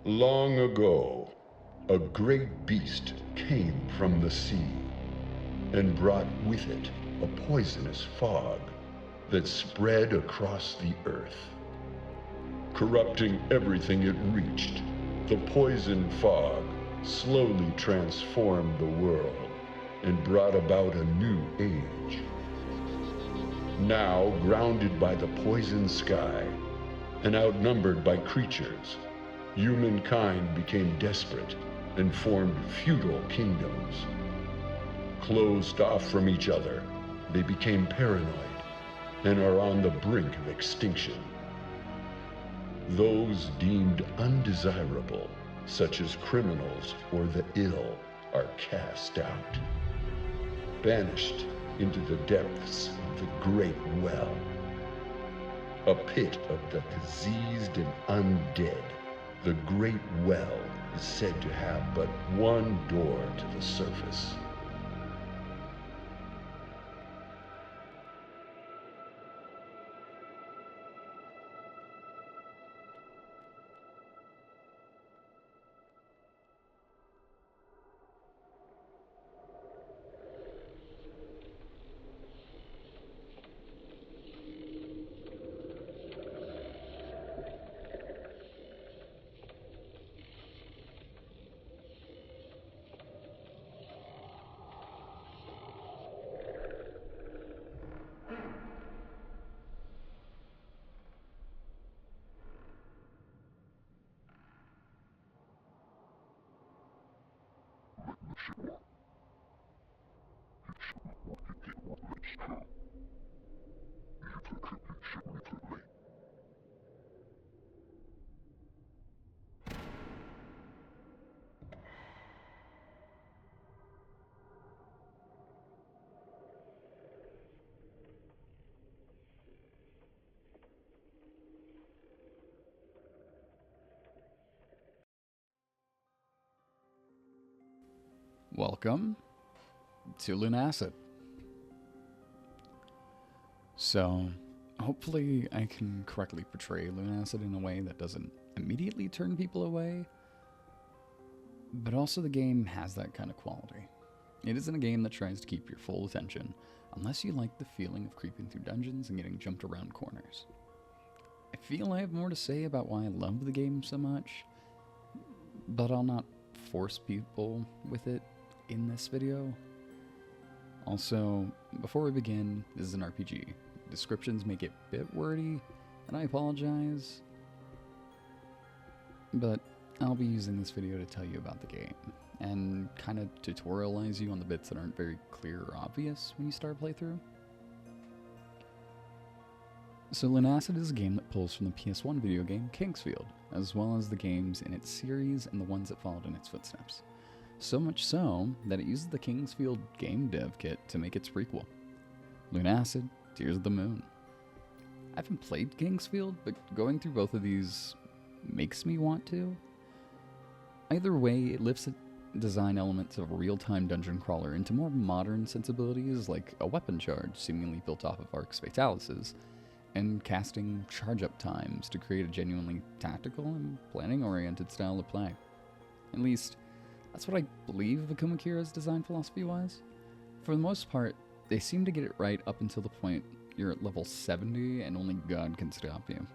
Long ago, a great beast came from the sea and brought with it a poisonous fog that spread across the earth. Corrupting everything it reached, the poison fog slowly transformed the world and brought about a new age. Now, grounded by the poison sky and outnumbered by creatures, humankind became desperate and formed feudal kingdoms. Closed off from each other, they became paranoid and are on the brink of extinction. Those deemed undesirable, such as criminals or the ill, are cast out, banished into the depths of the Great Well, a pit of the diseased and undead. The Great Well is said to have but one door to the surface. Welcome to Lunacid. So, hopefully I can correctly portray Lunacid in a way that doesn't immediately turn people away, but also the game has that kind of quality. It isn't a game that tries to keep your full attention, unless you like the feeling of creeping through dungeons and getting jumped around corners. I feel I have more to say about why I love the game so much, but I'll not force people with it in this video. Also, before we begin, this is an RPG. Descriptions may get a bit wordy, and I apologize, but I'll be using this video to tell you about the game, and kind of tutorialize you on the bits that aren't very clear or obvious when you start a playthrough. So Lunacid is a game that pulls from the PS1 video game Kingsfield, as well as the games in its series and the ones that followed in its footsteps. So much so that it uses the Kingsfield game dev kit to make its prequel, Lunacid: Tears of the Moon. I haven't played Kingsfield, but going through both of these makes me want to. Either way, it lifts design elements of a real-time dungeon crawler into more modern sensibilities, like a weapon charge seemingly built off of Arc's Fatalises, and casting charge-up times to create a genuinely tactical and planning-oriented style of play. At least, that's what I believe Akuma Kira's design philosophy was. For the most part, they seem to get it right up until the point you're at level 70 and only God can stop you.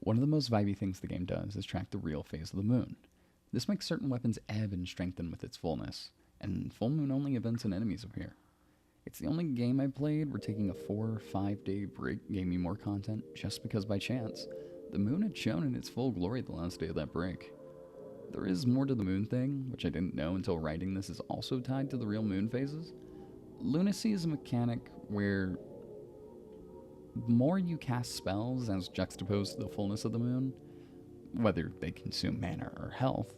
One of the most vibey things the game does is track the real phase of the moon. This makes certain weapons ebb and strengthen with its fullness, and full moon only events and enemies appear. It's the only game I played where taking a 4 or 5 day break gave me more content just because by chance, the moon had shown in its full glory the last day of that break. There is more to the moon thing, which I didn't know until writing this is also tied to the real moon phases. Lunacy is a mechanic where the more you cast spells as juxtaposed to the fullness of the moon, whether they consume mana or health,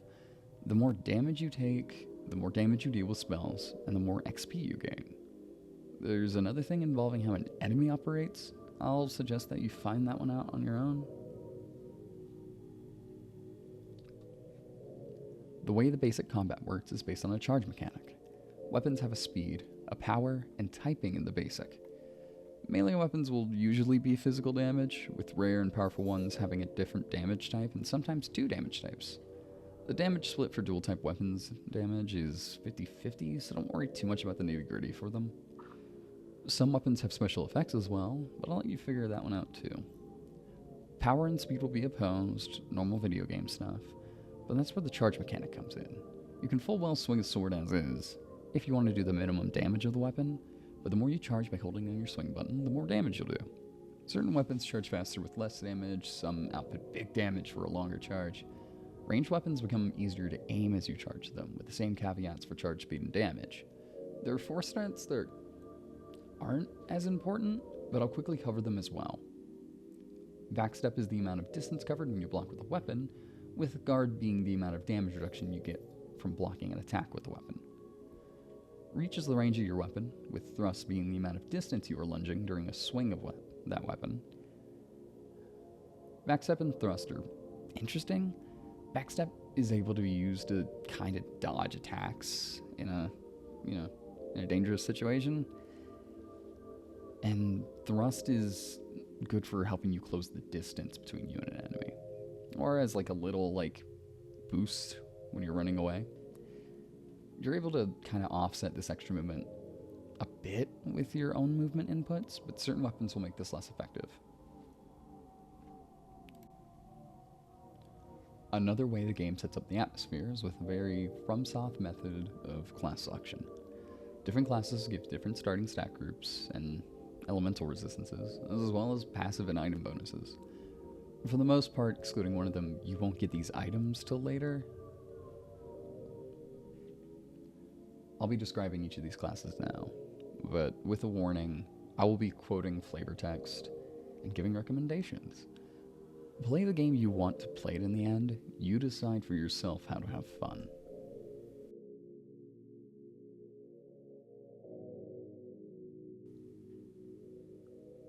the more damage you take, the more damage you deal with spells, and the more XP you gain. There's another thing involving how an enemy operates. I'll suggest that you find that one out on your own. The way the basic combat works is based on a charge mechanic. Weapons have a speed, a power, and typing in the basic. Melee weapons will usually be physical damage, with rare and powerful ones having a different damage type and sometimes 2 damage types. The damage split for dual type weapons damage is 50-50, so don't worry too much about the nitty-gritty for them. Some weapons have special effects as well, but I'll let you figure that one out too. Power and speed will be opposed, normal video game stuff, but that's where the charge mechanic comes in. You can full well swing a sword as is, if you want to do the minimum damage of the weapon, but the more you charge by holding on your swing button, the more damage you'll do. Certain weapons charge faster with less damage, some output big damage for a longer charge. Ranged weapons become easier to aim as you charge them, with the same caveats for charge speed and damage. There are 4 stats that aren't as important, but I'll quickly cover them as well. Backstep is the amount of distance covered when you block with a weapon, with guard being the amount of damage reduction you get from blocking an attack with the weapon. Reach is the range of your weapon, with thrust being the amount of distance you are lunging during a swing of that weapon. Backstep and thrust are interesting. Backstep is able to be used to kind of dodge attacks in a dangerous situation. And thrust is good for helping you close the distance between you and an enemy. Or as like a little boost when you're running away. You're able to kind of offset this extra movement a bit with your own movement inputs, but certain weapons will make this less effective. Another way the game sets up the atmosphere is with a very FromSoft method of class selection. Different classes give different starting stat groups and elemental resistances, as well as passive and item bonuses. For the most part, excluding one of them, you won't get these items till later. I'll be describing each of these classes now, but with a warning, I will be quoting flavor text and giving recommendations. Play the game you want to play it in the end. You decide for yourself how to have fun.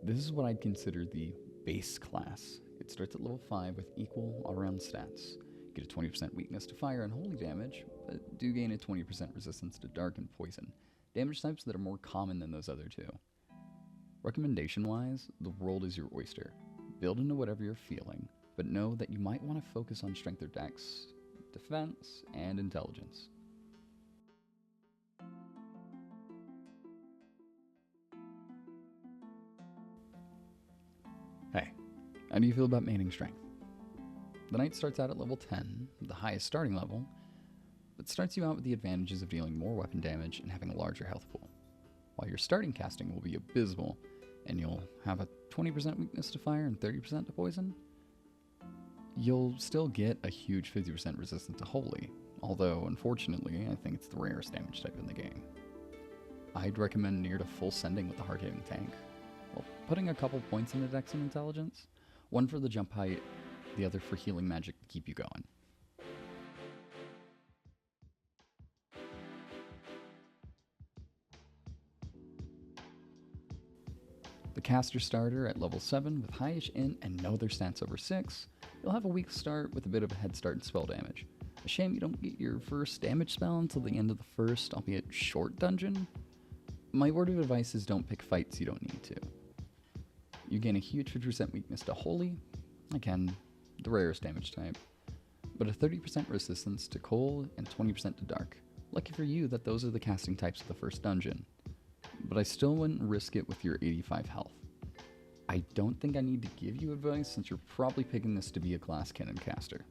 This is what I'd consider the base class. It starts at level 5 with equal all-around stats. You get a 20% weakness to fire and holy damage, but do gain a 20% resistance to dark and poison, damage types that are more common than those other two. Recommendation-wise, the world is your oyster. Build into whatever you're feeling, but know that you might want to focus on strength or dex, defense, and intelligence. Hey, how do you feel about maining strength? The knight starts out at level 10, the highest starting level, but starts you out with the advantages of dealing more weapon damage and having a larger health pool. While your starting casting will be abysmal, and you'll have a 20% weakness to fire and 30% to poison, you'll still get a huge 50% resistance to holy, although unfortunately I think it's the rarest damage type in the game. I'd recommend near to full sending with the hard-hitting tank, while putting a couple points into dex and intelligence, one for the jump height, the other for healing magic to keep you going. The caster starter at level 7 with highish int and no other stats over 6, you'll have a weak start with a bit of a head start in spell damage. A shame you don't get your first damage spell until the end of the first, albeit short dungeon. My word of advice is don't pick fights you don't need to. You gain a huge 50% weakness to holy, again, the rarest damage type, but a 30% resistance to cold and 20% to dark. Lucky for you that those are the casting types of the first dungeon, but I still wouldn't risk it with your 85 health. I don't think I need to give you advice since you're probably picking this to be a glass cannon caster.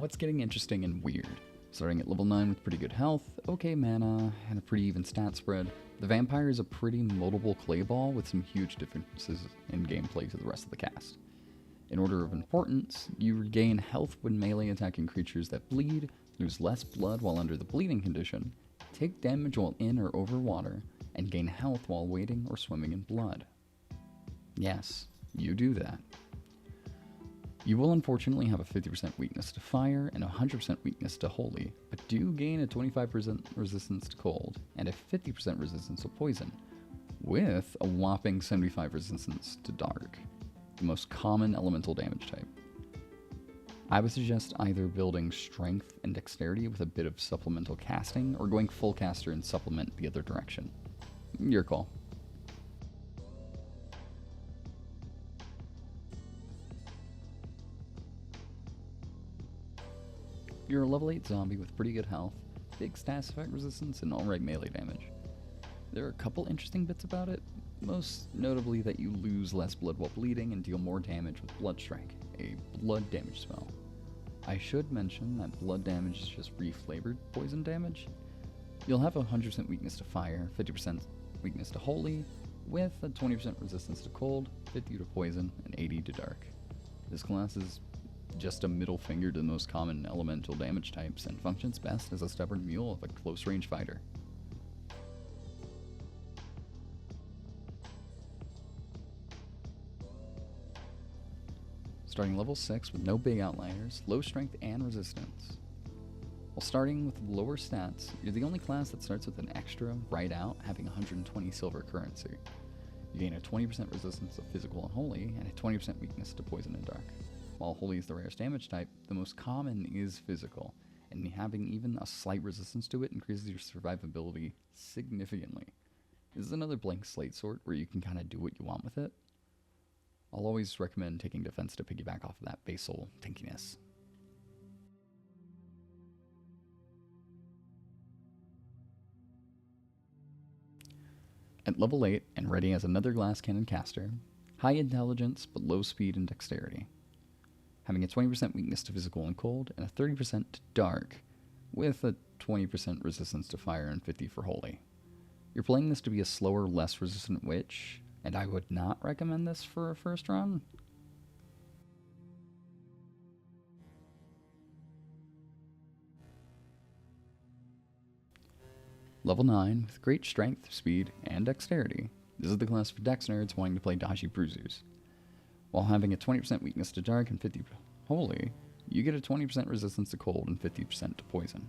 now it's getting interesting and weird. Starting at level 9 with pretty good health, okay mana, and a pretty even stat spread, the vampire is a pretty moldable clay ball with some huge differences in gameplay to the rest of the cast. In order of importance, you regain health when melee attacking creatures that bleed, lose less blood while under the bleeding condition, take damage while in or over water, and gain health while wading or swimming in blood. Yes, you do that. You will unfortunately have a 50% weakness to fire and a 100% weakness to holy, but do gain a 25% resistance to cold and a 50% resistance to poison, with a whopping 75% resistance to dark, the most common elemental damage type. I would suggest either building strength and dexterity with a bit of supplemental casting, or going full caster and supplement the other direction. Your call. You're a level 8 zombie with pretty good health, big status effect resistance, and alright melee damage. There are a couple interesting bits about it, most notably that you lose less blood while bleeding and deal more damage with Blood Strike, a blood damage spell. I should mention that blood damage is just reflavored poison damage. You'll have a 100% weakness to fire, 50% weakness to holy, with a 20% resistance to cold, 50 to poison, and 80 to dark. This class is just a middle finger to the most common elemental damage types and functions best as a stubborn mule of a close range fighter. Starting level 6 with no big outliers, low strength and resistance. While starting with lower stats, you're the only class that starts with an extra right out, having 120 silver currency. You gain a 20% resistance to physical and holy, and a 20% weakness to poison and dark. While holy is the rarest damage type, the most common is physical, and having even a slight resistance to it increases your survivability significantly. This is another blank slate sort where you can kind of do what you want with it. I'll always recommend taking defense to piggyback off of that basal tankiness. At level 8 and ready as another glass cannon caster, high intelligence but low speed and dexterity. Having a 20% weakness to physical and cold, and a 30% to dark, with a 20% resistance to fire and 50 for holy. You're playing this to be a slower, less resistant witch, and I would not recommend this for a first run. Level 9, with great strength, speed, and dexterity. This is the class for dex nerds wanting to play dodgy bruisers. While having a 20% weakness to dark and 50 holy, you get a 20% resistance to cold and 50% to poison.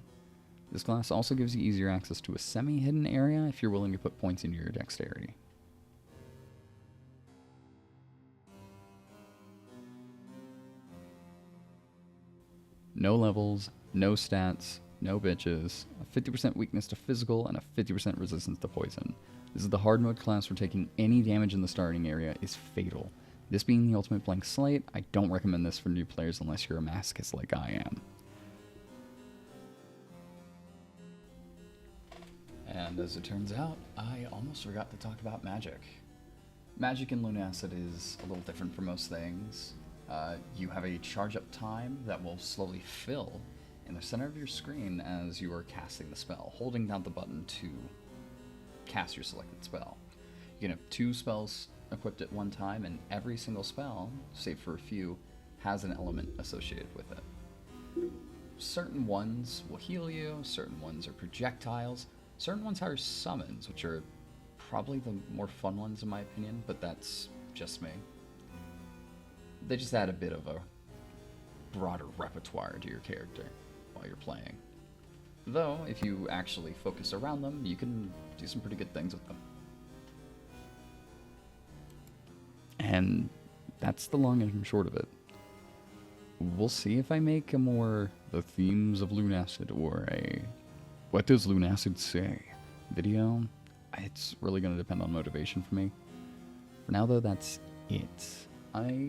This class also gives you easier access to a semi-hidden area if you're willing to put points into your dexterity. No levels, no stats, no bitches, a 50% weakness to physical, and a 50% resistance to poison. This is the hard mode class where taking any damage in the starting area is fatal. This being the ultimate blank slate, I don't recommend this for new players unless you're a masochist like I am. And as it turns out, I almost forgot to talk about magic. Magic in Lunacid is a little different from most things. You have a charge up time that will slowly fill in the center of your screen as you are casting the spell, holding down the button to cast your selected spell. You can have 2 spells equipped at one time, and every single spell, save for a few, has an element associated with it. Certain ones will heal you, certain ones are projectiles, certain ones are summons, which are probably the more fun ones in my opinion, but that's just me. They just add a bit of a broader repertoire to your character while you're playing. Though, if you actually focus around them, you can do some pretty good things with them. And that's the long and short of it. We'll see if I make a more the themes of Lunacid or a what does Lunacid say video. It's really going to depend on motivation for me. For now though, that's it. I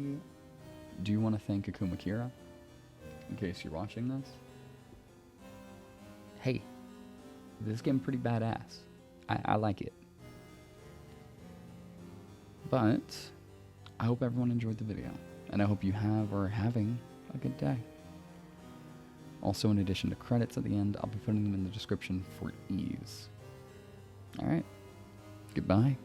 do want to thank Akuma Kira, in case you're watching this. Hey, this game pretty badass. I like it. But I hope everyone enjoyed the video, and I hope you have or are having a good day. Also, in addition to credits at the end, I'll be putting them in the description for ease. Alright, goodbye.